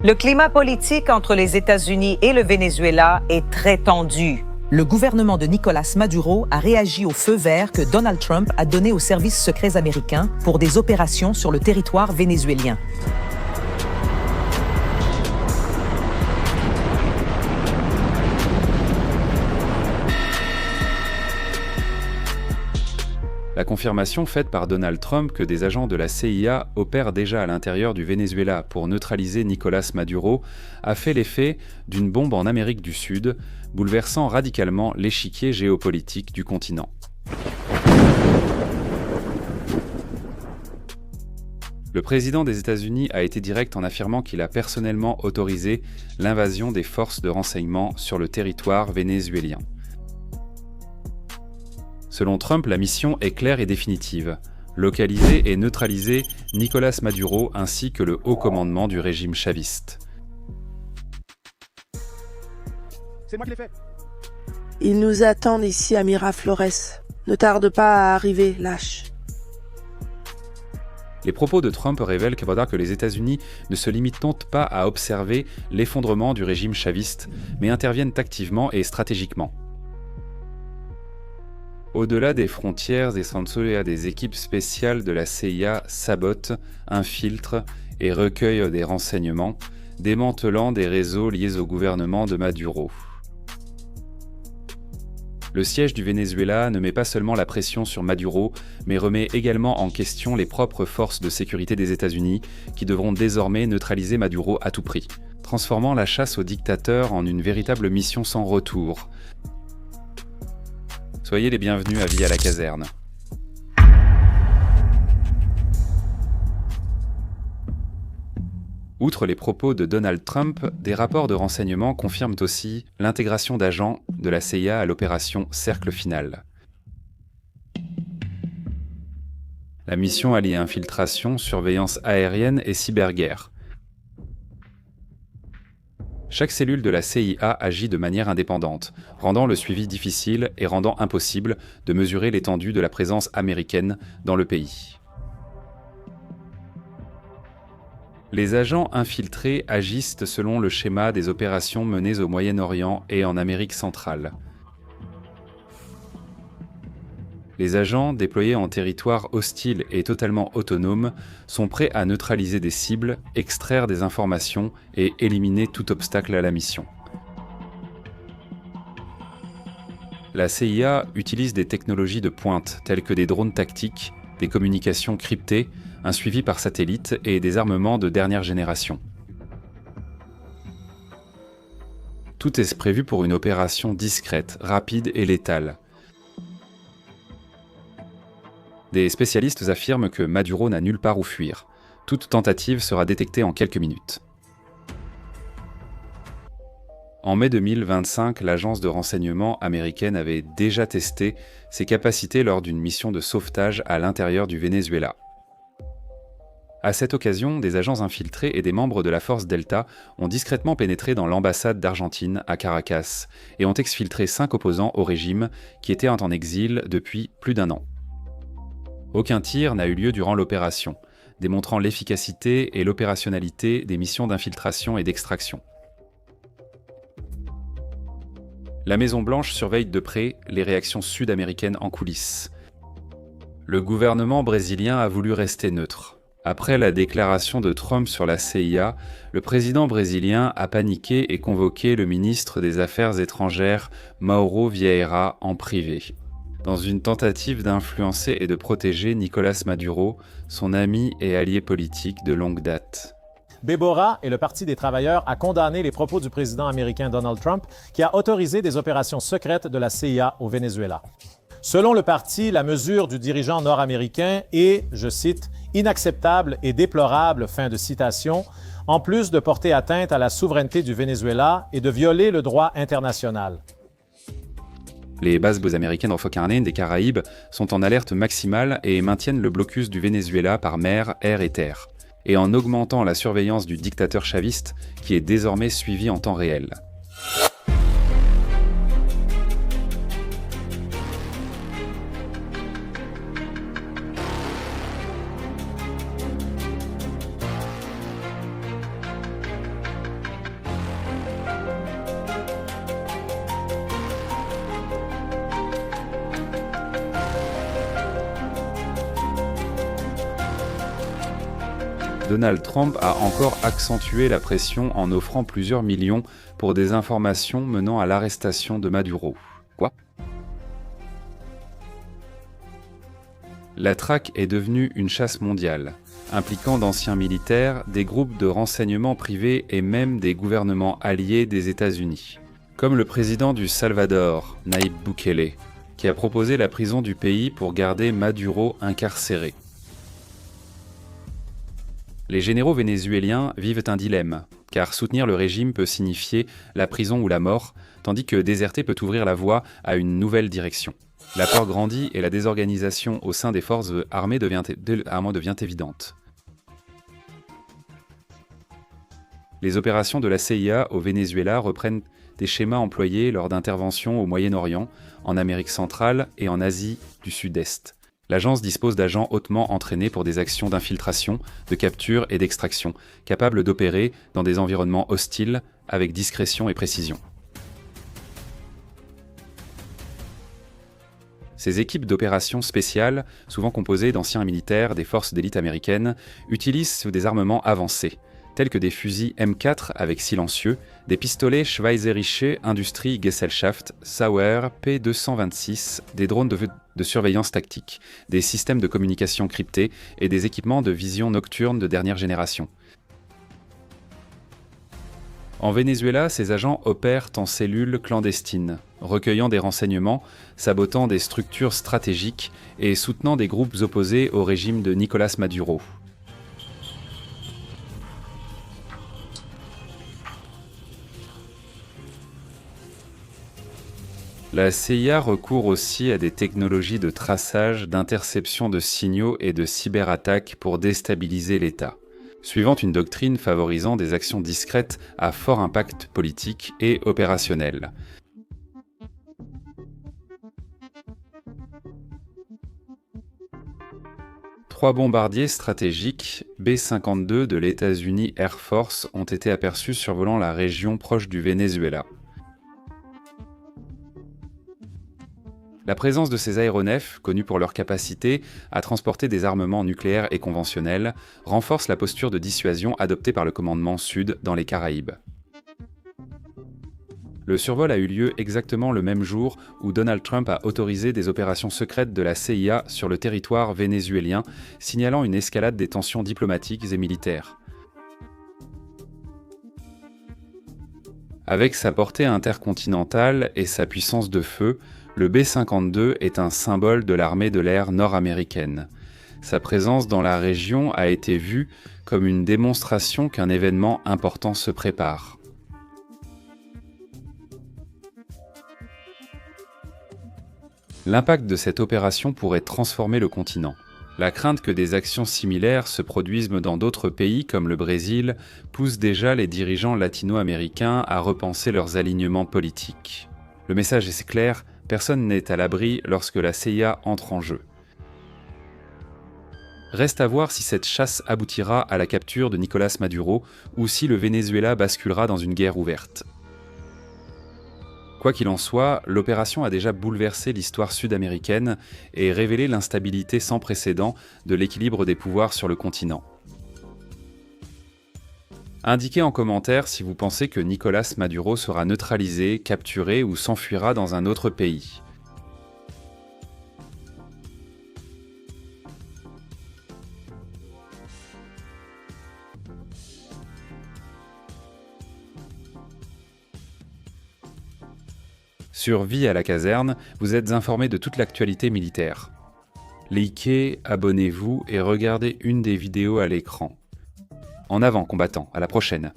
Le climat politique entre les États-Unis et le Venezuela est très tendu. Le gouvernement de Nicolás Maduro a réagi au feu vert que Donald Trump a donné aux services secrets américains pour des opérations sur le territoire vénézuélien. La confirmation faite par Donald Trump que des agents de la CIA opèrent déjà à l'intérieur du Venezuela pour neutraliser Nicolás Maduro a fait l'effet d'une bombe en Amérique du Sud, bouleversant radicalement l'échiquier géopolitique du continent. Le président des États-Unis a été direct en affirmant qu'il a personnellement autorisé l'invasion des forces de renseignement sur le territoire vénézuélien. Selon Trump, la mission est claire et définitive. Localiser et neutraliser Nicolás Maduro ainsi que le haut commandement du régime chaviste. C'est moi qui l'ai fait. Ils nous attendent ici à Miraflores. Ne tarde pas à arriver, lâche. Les propos de Trump révèlent que les États-Unis ne se limitent donc pas à observer l'effondrement du régime chaviste, mais interviennent activement et stratégiquement. Au-delà des frontières des équipes spéciales de la CIA sabotent, infiltrent et recueillent des renseignements, démantelant des réseaux liés au gouvernement de Maduro. Le siège du Venezuela ne met pas seulement la pression sur Maduro, mais remet également en question les propres forces de sécurité des États-Unis, qui devront désormais neutraliser Maduro à tout prix, transformant la chasse au dictateur en une véritable mission sans retour. Soyez les bienvenus à Vie à la caserne. Outre les propos de Donald Trump, des rapports de renseignement confirment aussi l'intégration d'agents de la CIA à l'opération Cercle Final. La mission allie infiltration, surveillance aérienne et cyberguerre. Chaque cellule de la CIA agit de manière indépendante, rendant le suivi difficile et rendant impossible de mesurer l'étendue de la présence américaine dans le pays. Les agents infiltrés agissent selon le schéma des opérations menées au Moyen-Orient et en Amérique centrale. Les agents, déployés en territoire hostile et totalement autonome, sont prêts à neutraliser des cibles, extraire des informations et éliminer tout obstacle à la mission. La CIA utilise des technologies de pointe telles que des drones tactiques, des communications cryptées, un suivi par satellite et des armements de dernière génération. Tout est prévu pour une opération discrète, rapide et létale. Des spécialistes affirment que Maduro n'a nulle part où fuir. Toute tentative sera détectée en quelques minutes. En mai 2025, l'agence de renseignement américaine avait déjà testé ses capacités lors d'une mission de sauvetage à l'intérieur du Venezuela. À cette occasion, des agents infiltrés et des membres de la force Delta ont discrètement pénétré dans l'ambassade d'Argentine à Caracas et ont exfiltré 5 opposants au régime qui étaient en exil depuis plus d'1 an. Aucun tir n'a eu lieu durant l'opération, démontrant l'efficacité et l'opérationnalité des missions d'infiltration et d'extraction. La Maison-Blanche surveille de près les réactions sud-américaines en coulisses. Le gouvernement brésilien a voulu rester neutre. Après la déclaration de Trump sur la CIA, le président brésilien a paniqué et convoqué le ministre des Affaires étrangères Mauro Vieira en privé, dans une tentative d'influencer et de protéger Nicolás Maduro, son ami et allié politique de longue date. Bébora et le Parti des travailleurs a condamné les propos du président américain Donald Trump qui a autorisé des opérations secrètes de la CIA au Venezuela. Selon le parti, la mesure du dirigeant nord-américain est, je cite, « inacceptable et déplorable », fin de citation, en plus de porter atteinte à la souveraineté du Venezuela et de violer le droit international. Les bases américaines Focarnén des Caraïbes sont en alerte maximale et maintiennent le blocus du Venezuela par mer, air et terre, et en augmentant la surveillance du dictateur chaviste qui est désormais suivi en temps réel. Donald Trump a encore accentué la pression en offrant plusieurs millions pour des informations menant à l'arrestation de Maduro. Quoi ? La traque est devenue une chasse mondiale, impliquant d'anciens militaires, des groupes de renseignement privés et même des gouvernements alliés des États-Unis, comme le président du Salvador, Nayib Bukele, qui a proposé la prison du pays pour garder Maduro incarcéré. Les généraux vénézuéliens vivent un dilemme, car soutenir le régime peut signifier la prison ou la mort, tandis que déserter peut ouvrir la voie à une nouvelle direction. La peur grandit et la désorganisation au sein des forces armées devient évidente. Les opérations de la CIA au Venezuela reprennent des schémas employés lors d'interventions au Moyen-Orient, en Amérique centrale et en Asie du Sud-Est. L'agence dispose d'agents hautement entraînés pour des actions d'infiltration, de capture et d'extraction, capables d'opérer dans des environnements hostiles avec discrétion et précision. Ces équipes d'opérations spéciales, souvent composées d'anciens militaires des forces d'élite américaines, utilisent des armements avancés, tels que des fusils M4 avec silencieux, des pistolets Schweizerische Industrie Gesellschaft Sauer P226, des drones de surveillance tactique, des systèmes de communication cryptés et des équipements de vision nocturne de dernière génération. En Venezuela, ces agents opèrent en cellules clandestines, recueillant des renseignements, sabotant des structures stratégiques et soutenant des groupes opposés au régime de Nicolás Maduro. La CIA recourt aussi à des technologies de traçage, d'interception de signaux et de cyberattaques pour déstabiliser l'État, suivant une doctrine favorisant des actions discrètes à fort impact politique et opérationnel. Trois bombardiers stratégiques B-52 de l'États-Unis Air Force ont été aperçus survolant la région proche du Venezuela. La présence de ces aéronefs, connus pour leur capacité à transporter des armements nucléaires et conventionnels, renforce la posture de dissuasion adoptée par le commandement Sud dans les Caraïbes. Le survol a eu lieu exactement le même jour où Donald Trump a autorisé des opérations secrètes de la CIA sur le territoire vénézuélien, signalant une escalade des tensions diplomatiques et militaires. Avec sa portée intercontinentale et sa puissance de feu, le B-52 est un symbole de l'armée de l'air nord-américaine. Sa présence dans la région a été vue comme une démonstration qu'un événement important se prépare. L'impact de cette opération pourrait transformer le continent. La crainte que des actions similaires se produisent dans d'autres pays comme le Brésil pousse déjà les dirigeants latino-américains à repenser leurs alignements politiques. Le message est clair, personne n'est à l'abri lorsque la CIA entre en jeu. Reste à voir si cette chasse aboutira à la capture de Nicolás Maduro ou si le Venezuela basculera dans une guerre ouverte. Quoi qu'il en soit, l'opération a déjà bouleversé l'histoire sud-américaine et révélé l'instabilité sans précédent de l'équilibre des pouvoirs sur le continent. Indiquez en commentaire si vous pensez que Nicolás Maduro sera neutralisé, capturé ou s'enfuira dans un autre pays. Sur Vie à la caserne, vous êtes informé de toute l'actualité militaire. Likez, abonnez-vous et regardez une des vidéos à l'écran. En avant, combattants, à la prochaine.